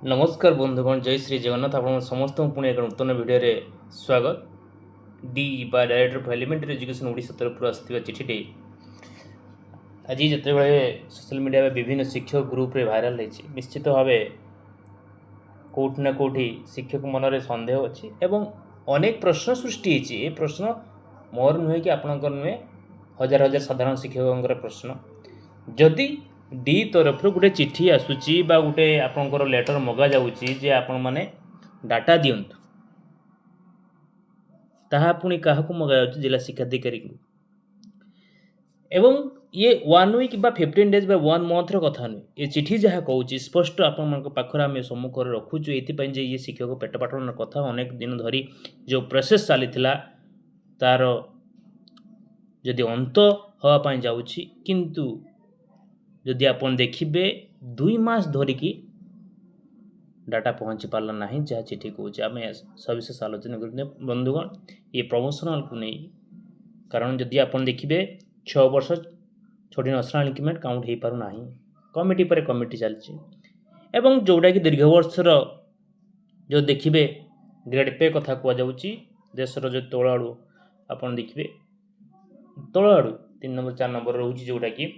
नमस्कार बंधुगण जय श्री जगन्नाथ आप समस्त पुणी एक नूतन भिडियो स्वागत डी बा director of elementary education Odisha तरफ आसथिबा चिठीटी आज जिते सोशल मीडिया विभिन्न शिक्षक ग्रुप रे भाइराल होती निश्चित भाव कौटि ना कौटि शिक्षक मन में सन्देह अच्छी एवं अनेक प्रश्न सृष्टि होती ये प्रश्न मोर नुहे कि आपणकर नुहे हजार हजार साधारण शिक्षकों प्रश्न जदि डी तरफ गोटे चिठी आसूची बा गोटे आपणकर लेटर मगा जाऊँगी जे आपण मैंने डाटा दिंतु ताहा पुणी क्या मगा जिला शिक्षाधिकारी को एवं ये 1 वीक बा 15 डेज बा 1 मंथ कथा नुहे ये चिठी जहाँ कहूँ स्पष्ट आपण पाखे आम सम्मुख रखुचु ये ये शिक्षक पेट पाटन कथा अनेक दिन धरी जो प्रोसेस चली तार जदि अंत हाँपाई जाऊँगी किंतु जदि आपन देखिए 2 मास धरिकी डाटा पहुँची पार्ला ना जहाँ चिठी कहूँ आम सविशेष आलोचना कर बंधुगण ये प्रमोशनल को नहीं कारण जदि आपन देखिए 6 वर्ष 6 नेशनल इंक्रीमेंट काउंट हो पार ना कमिटी पर कमिटी चलती एवं जोटा कि दीर्घ वर्षर जो देखिए ग्रेड पे कथा कहुच्छी देशर जो तल आड़ू आपन देखिए तल आड़ू 3 नंबर 4 नंबर रोचे जोटा कि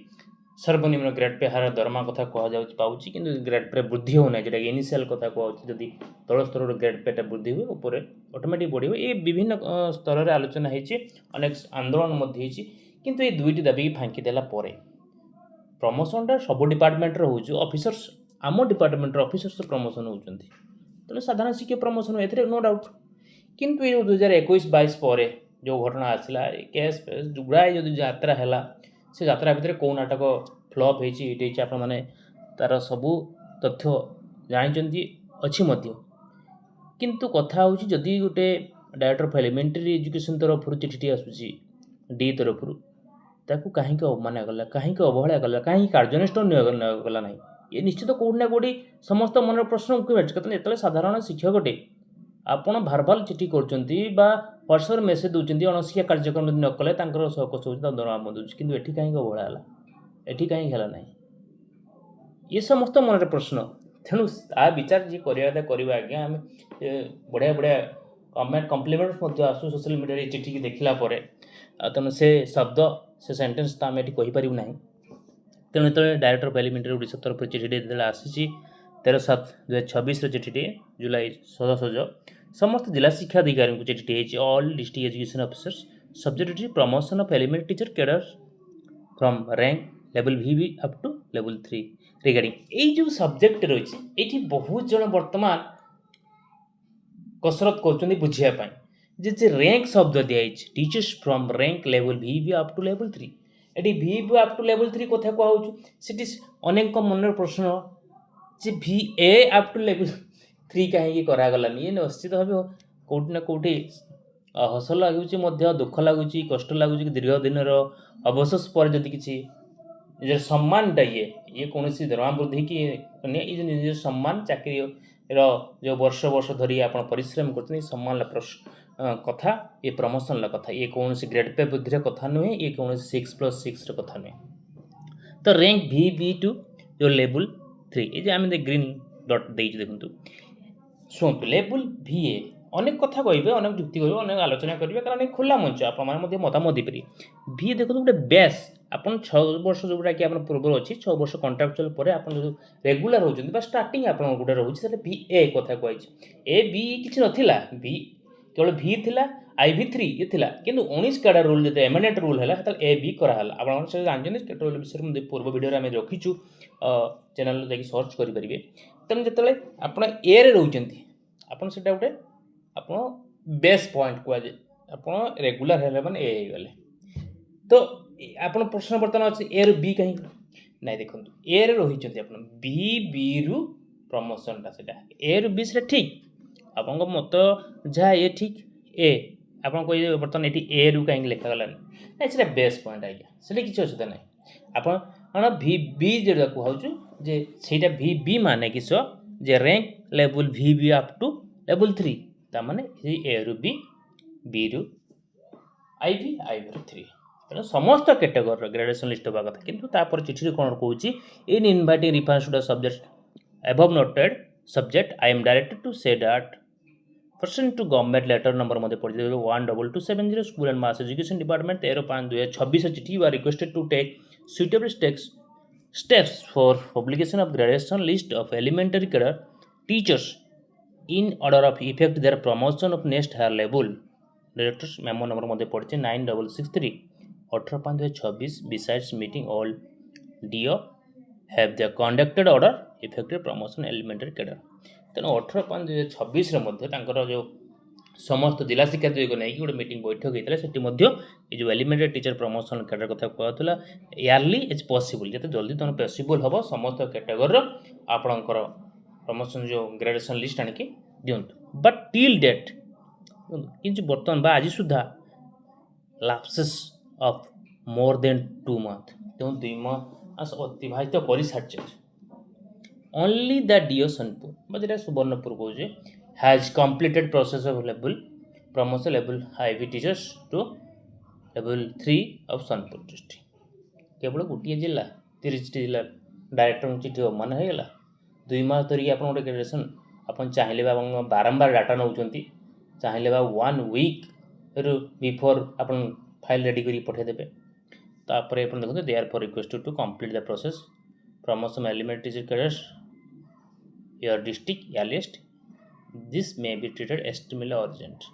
सर्वनिम्न ग्रेड पे हार दरमा कथा कहुच्च कि ग्रेड पे वृद्धि होना जोटा इनिशियल कथा कहूँ जदि तल स्तर ग्रेड पेटा वृद्धि हुए ऊपर ऑटोमेटिक बढ़ ये विभिन्न स्तर में आलोचना होती अनेक आंदोलन किंतु ये दुईटी दाबी फांकी देला प्रमोशनटा सब डिपार्टमेंट ऑफिसर्स आम डिपार्टमेंट ऑफिसर्स प्रमोशन होती तेणु साधारण शिक्षक प्रमोशन ए नो डाउट किंतु ये 2021-22 पर जो घटना आसला केस गुड़ाए जो यात्रा है से यात्रा भितर कौ नाटक फ्लप होती आप तार सबू तथ्य जानी अच्छी किंतु कथा हूँ जदि गोटे डायरेक्टर ऑफ एलिमेंटरी एजुकेशन तरफ चिठी आसूसी डी तरफ ताकू कहीं अवमान कला कहीं अवहेला कला कहीं कार्यानुष्ठान गला ना ये निश्चित कौटि ना कौटि समस्त मन प्रश्न जो साधारण शिक्षकटे आपण भारभाल चिठी कर व्हाट्सएप मेसेज दूसरी अणशिक्षा कार्यक्रम न कले सकस हो दरमा दूसरी कि ये कहीं अवहेला है ये कहीं है ना ये समस्त मन प्रश्न तेणु आ विचार जी करवा आज्ञा आम बढ़िया बढ़िया कमेंट कम्प्लीमेंट आसू सोशल मीडिया चिठी की देखला तेणु से शब्द से सेंटेंस तो आम ये कहीपर ना तेणु जो डायरेक्टर ऑफ एलिमेंटरी ओडिशा तरफ चिठी आसी 13/7/2026 चिठी जुलाई सज समस्त जिला शिक्षा अधिकारी को चिठी all district education officers subject promotion of elementary teacher cadre from rank level VB up to level 3 regarding ये जो सब्जेक्ट रही ये बहुत जन बर्तमान कसरत कर बुझापी जे रैंक शब्द दिखाई teachers from rank level VB up to level 3 ये VB अप टू लेवल 3 कथा कहूँ अनेक मन प्रश्न जे VA अप टू लेवल 3 कहीं करागलानी ये निश्चित भाव कौटि ना कौटि हस लगुच दुख लगुच कष्ट लगुच दीर्घ दिन अवशेष पर जदि किसी निजर सम्मानटा ये कौन दरमा वृद्धि की ये निज सम्मान चाकरी जो वर्ष वर्ष धरी आप परिश्रम कर सम्मान कथा ये प्रमोशन कथा ये कौन ग्रेड पे वृद्धि कथा नुहे ये कौन 6+6 कथा नुहे तो रैंक VB टू जो लेवल 3 ये आम ग्रीन डट दे देखु शुणु लेवल VA अनेक कथा कहे अनेक जुक्ति करेंगे अनेक आलोचना करेंगे कारण खोला मंच आप मतामत देपरि VA देखो गोटे बेस आप 6 वर्ष जोटा कि पूर्व अच्छी 6 वर्ष कंट्राक्चुअल पर आप रेगुलर होती स्टार्टिंग आप गोटे रोचे VA कथा कही ए बी किसी नाला V केवल V थिला IV3 ये थिला किंतु 19 काड़ा रूल जो एमेंडमेंट रूल है AB कराला आप जानते कैटेगोरी विषय पूर्व वीडियो आम रखीचु चैनल जाकि सर्च करेंगे तेणु जो आप ए रोचे आपन से गोटे आप बेस पॉइंट कहुए आप रेगुलर है मैंने ए गले तो आप प्रश्न बर्तमान अच्छे ए रु बी कहीं ना देखो ए रही आप बी रु प्रमोशनटा से ए रु बी से ठीक आप मत जहाँ ये ठीक ए आप कहे बर्तमान ये ए रु कहीं लिखागलानी ना से बेस पॉइंट आज्ञा से किसी असुविधा ना आप VB जो कहूँ जे ସେଇଟା VB माने किस जे rank level VB up to level 3 ता माने ए रु B रु IV रु 3 तेणु समस्त कैटेगोरी ग्रेडेसन लिस्ट होगा कथा किंतु तापर चिठी कौन कहूँ in inviting reference to the subject above noted subject I am directed to say that pursuant to government letter number मध्ये पढ़ते 12270 school and mass education department 13/5/2026 चिट्ठी you are requested to take suitable steps for publication of graduation list of elementary cadre teachers in order of effect their promotion of next higher level. Directors memo number मध्ये पढ़ते 9663 18/5/2026 besides meeting all DO have the conducted order effective promotion elementary cadre. ତେଣୁ 18/5/2026 ମଧ୍ୟ ତାଙ୍କର ଯେଉଁ ସମସ୍ତ ଜିଲ୍ଲା ଶିକ୍ଷାଧିକାରୀଙ୍କୁ ନେଇକି ଗୋଟେ ମିଟିଂ ବୈଠକ ହେଇଥିଲା ସେଠି ମଧ୍ୟ ଏ ଯେଉଁ ଏଲିମେଣ୍ଟାରୀ ଟିଚର ପ୍ରମୋସନ କ୍ୟାଡର କଥା କୁହାଯାଉଥିଲା ଏୟାରଲି ଇଜ୍ ପସିବୁଲ୍ ଯେତେ ଜଲ୍ଦି ତୁମେ ପସିବୁଲ୍ ହେବ ସମସ୍ତ କ୍ୟାଟାଗୋରୀର ଆପଣଙ୍କର ପ୍ରମୋସନ ଯେଉଁ ଗ୍ରାଜୁଏସନ୍ ଲିଷ୍ଟ ଆଣିକି ଦିଅନ୍ତୁ ବଟ୍ ଟିଲ୍ ଡେଟ୍ କିନ୍ତୁ ବର୍ତ୍ତମାନ ବା ଆଜି ସୁଦ୍ଧା ଲାପ୍ସେସ୍ ଅଫ୍ ମୋର୍ ଦେନ୍ 2 months ତେଣୁ 2 ମାସ ଅତିବାହିତ କରିସାରିଛନ୍ତି only the DO Sonpur but it is Subarnapur Goje has completed process of level promotion level IV teachers to level 3 of Sonpur district केवल गोटे जिला 30 जिला डायरेक्टर चिठी मान होगा 2 मास धरिकी आप ग्रेजुएसन आप चाहिए बारंबार डाटा नौ चाहिए 1 week बिफोर आप फाइल रेडी कर पठेदेवे तापर देखते they are for requested to complete the process promotion element teacher cadres your district earliest this may be treated extremely urgent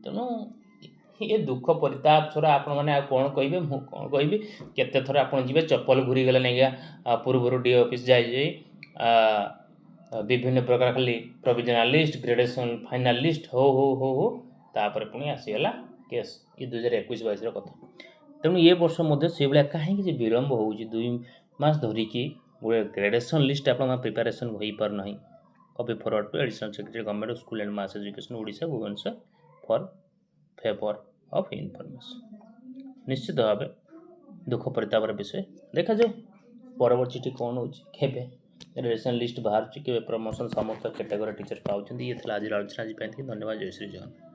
ତେଣୁ ये दुख परिताप छोड़ा आपण मैंने कौन कहे मु कौन कहि केते थर आप जी चप्पल घूरी गले नहीं पूर्व डी ऑफिस जाए विभिन्न प्रकार खाली provisional list graduation final list हो तापर पुणी आसीगला केस ये 2021-22 कथा तेणु ये वर्ष मध्य से भाया कहीं विलम्ब हो 2 मास धरिकी गोटे ग्रेजुएसन लिस्ट आप प्रिपेरेसन हो पार ना copy forward to additional secretary government school and mass education Odisha Bhubaneswar for favour of information निश्चित भाव दुख परितापर विषय देखा जाऊ परवर्त चिठी कौन हो ग्रेजुएसन लिस्ट बाहर के प्रमोशन समस्त कैटेगरी टीचर पाँच ये आज आलोचना आज धन्यवाद जय श्री जगन्नाथ।